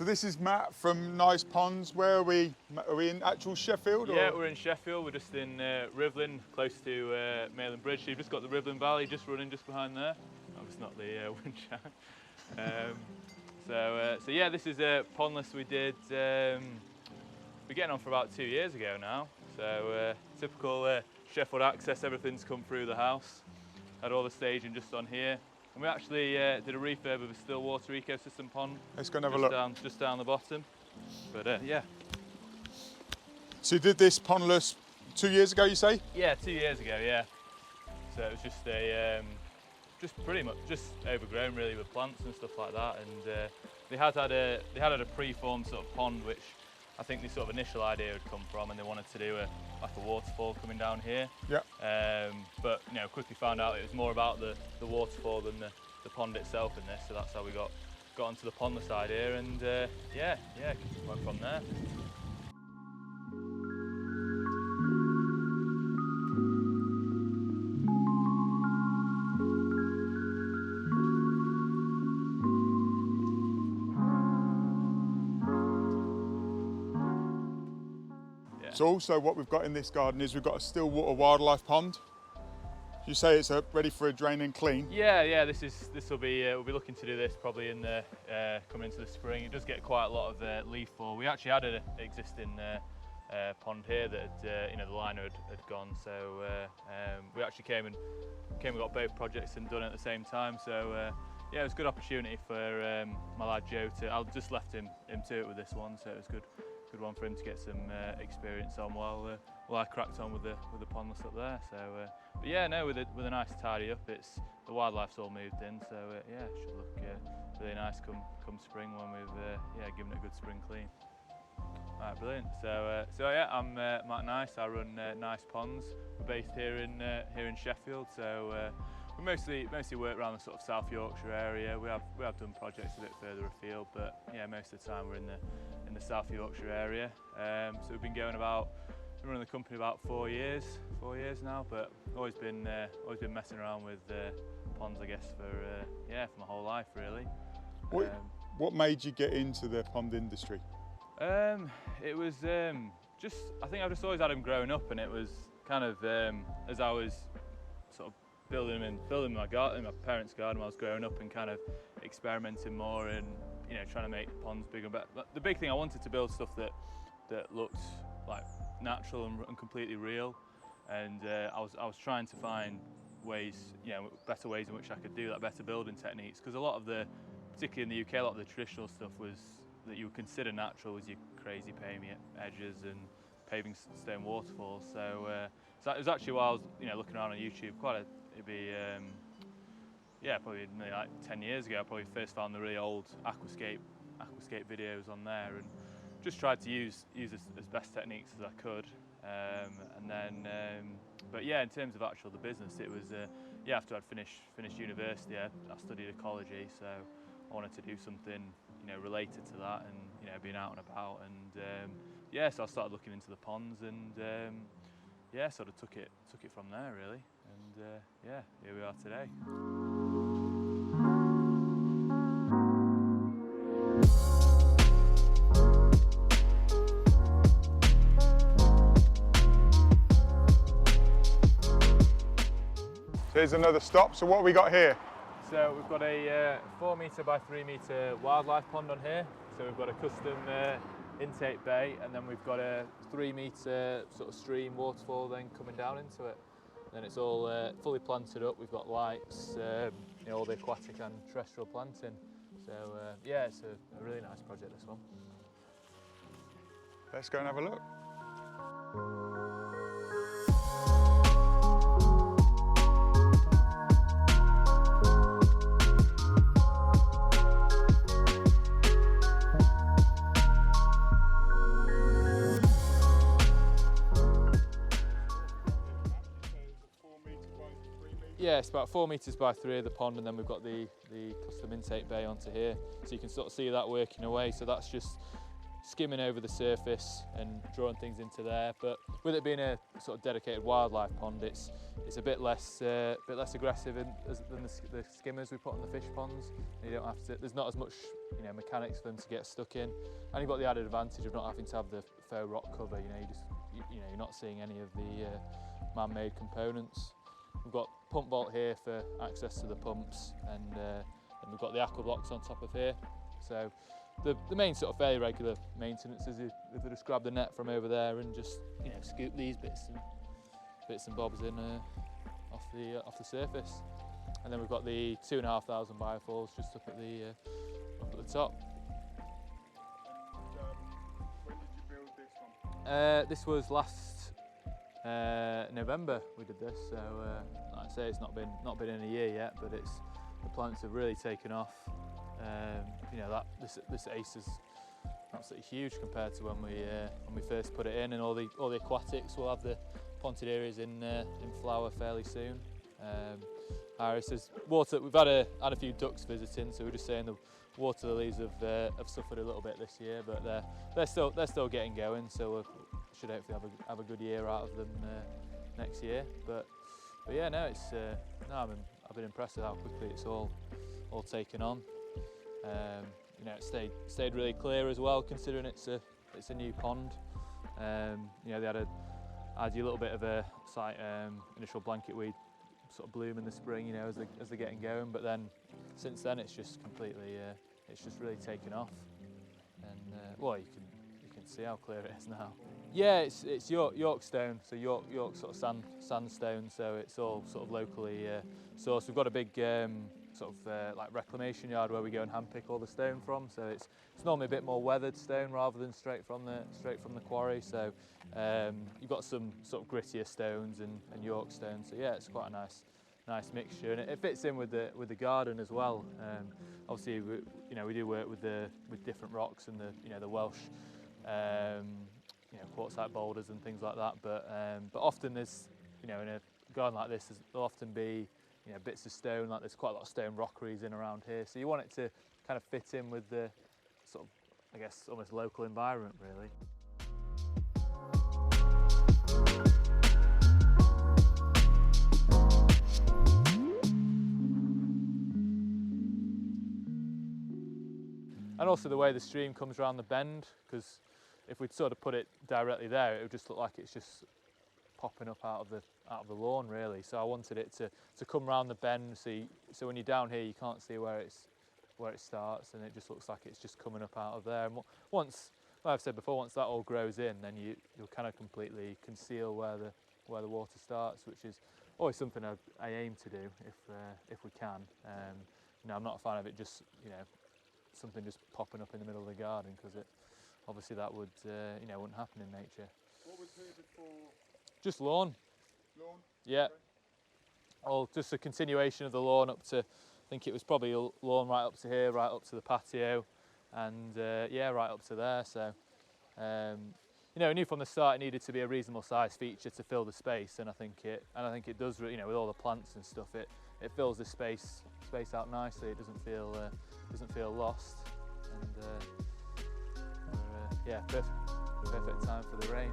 So this is Matt from Nice Ponds. Where are we? Are we in actual Sheffield? Yeah, we're in Sheffield. We're just in Rivlin, close to Mayland Bridge. So you've just got the Rivlin Valley just running just behind there. Obviously not the wind chime. So yeah, this is pondless we did. We're getting on for about 2 years ago now. So typical Sheffield access, everything's come through the house. Had all the staging just on here. And we actually did a refurb of a still water ecosystem pond. Let's go and have a look. Just down the bottom. But yeah. So you did this pondless 2 years ago, you say? Yeah, 2 years ago, yeah. So it was just just pretty much just overgrown really with plants and stuff like that. And they had a pre-formed sort of pond, which I think the sort of initial idea had come from, and they wanted to do like a waterfall coming down here. Yeah. But you know, quickly found out it was more about the waterfall than the pond itself in this. So that's how we got onto the pondless idea, and yeah, went from there. So also what we've got in this garden is we've got a still water wildlife pond. You say it's ready for a drain and clean? Yeah. This will be we'll be looking to do this probably in the coming into the spring. It does get quite a lot of leaf fall. We actually had an existing pond here that you know, the liner had gone. So we actually came and got both projects and done it at the same time. So yeah, it was a good opportunity for my lad Joe to. I just left him to it with this one, so it was good one for him to get some experience on while I cracked on with the pondless up there. So but yeah, no, with a nice tidy up. It's the wildlife's all moved in, so yeah, it should look really nice come spring when we've given it a good spring clean. Right, brilliant. So yeah, I'm Matt Nice. I run Nice Ponds. We're based here in Sheffield. So we mostly work around the sort of South Yorkshire area. We have done projects a bit further afield, but yeah, most of the time we're in the South Yorkshire area. So we've been running the company about 4 years now, but always been messing around with ponds, I guess, for my whole life really. What made you get into the pond industry? It was I think I've just always had them growing up, and it was kind of as I was sort of building my garden, my parents' garden when I was growing up, and kind of experimenting more and, you know, trying to make ponds bigger. But the big thing, I wanted to build stuff that looked like natural and completely real. And I was trying to find ways, you know, better ways in which I could do that, better building techniques. Because a lot of particularly in the UK, a lot of the traditional stuff that you would consider natural was your crazy paving edges and paving stone waterfalls. So it was actually while I was, you know, looking around on YouTube, it'd be probably maybe like 10 years ago, I probably first found the really old Aquascape videos on there, and just tried to use as best techniques as I could. But yeah, in terms of the business, it was after I'd finished university, I studied ecology, so I wanted to do something, you know, related to that, and, you know, being out and about, and so I started looking into the ponds, and sort of took it from there really, and here we are today. So here's another stop. So what have we got here? So we've got a 4 metre by 3 metre wildlife pond on here. So we've got a custom intake bay, and then we've got a 3 metre sort of stream waterfall then coming down into it. Then it's all fully planted up. We've got lights, you know, all the aquatic and terrestrial planting. So yeah, it's a really nice project, this one. Let's go and have a look. Yeah, it's about 4 metres by 3 of the pond, and then we've got the custom intake bay onto here, so you can sort of see that working away. So that's just skimming over the surface and drawing things into there. But with it being a sort of dedicated wildlife pond, it's a bit less aggressive than the skimmers we put on the fish ponds. You don't have to. There's not as much mechanics for them to get stuck in, and you've got the added advantage of not having to have the faux rock cover. You're not seeing any of the man-made components. We've got pump vault here for access to the pumps, and we've got the aqua blocks on top of here. So the main sort of fairly regular maintenance is if we just grab the net from over there and just scoop these bits and bobs in off the surface. And then we've got the 2,500 biofalls just up at the top. When did you build this one? This was last November we did this, so like I say, it's not been in a year yet, but the plants have really taken off. This ace is absolutely huge compared to when we first put it in, and all the aquatics will have the pontederias in flower fairly soon. Irises, water. We've had a few ducks visiting, so we're just saying the water lilies have suffered a little bit this year, but they're still getting going. So we should hopefully have a good year out of them next year. But yeah, no, I've been impressed with how quickly it's all taken on. It stayed really clear as well, considering it's a new pond. They had a little bit of a slight initial blanket weed sort of bloom in the spring, as they're getting going. But then since then, it's just completely, it's just really taken off. And well, you can see how clear it is now. Yeah, it's York stone, so York sort of sandstone. So it's all sort of locally sourced. We've got a big like reclamation yard where we go and handpick all the stone from. So it's normally a bit more weathered stone rather than straight from the quarry. So you've got some sort of grittier stones and York stone. So yeah, it's quite a nice mixture, and it fits in with the garden as well. Obviously, we do work with different rocks and the Welsh quartzite boulders and things like that. But often there's in a garden like this, there'll often be bits of stone. Like there's quite a lot of stone rockeries in around here, so you want it to kind of fit in with the sort of, I guess, almost local environment, really. And also the way the stream comes around the bend, because if we'd sort of put it directly there, it would just look like it's just popping up out of the lawn, really. So I wanted it to come round the bend, so when you're down here you can't see where it starts, and it just looks like it's just coming up out of there. And once, like I've said before, once that all grows in, then you'll kind of completely conceal where the water starts, which is always something I aim to do if we can. I'm not a fan of it just something just popping up in the middle of the garden, because obviously that would wouldn't happen in nature. What was here before? Just lawn. Lawn? Yeah. Okay. Well, just a continuation of the lawn up to, I think it was probably a lawn right up to here, right up to the patio, and yeah, right up to there. So, I knew from the start it needed to be a reasonable size feature to fill the space, and I think it does. With all the plants and stuff, it fills the space out nicely. It doesn't feel lost, and yeah, perfect time for the rain.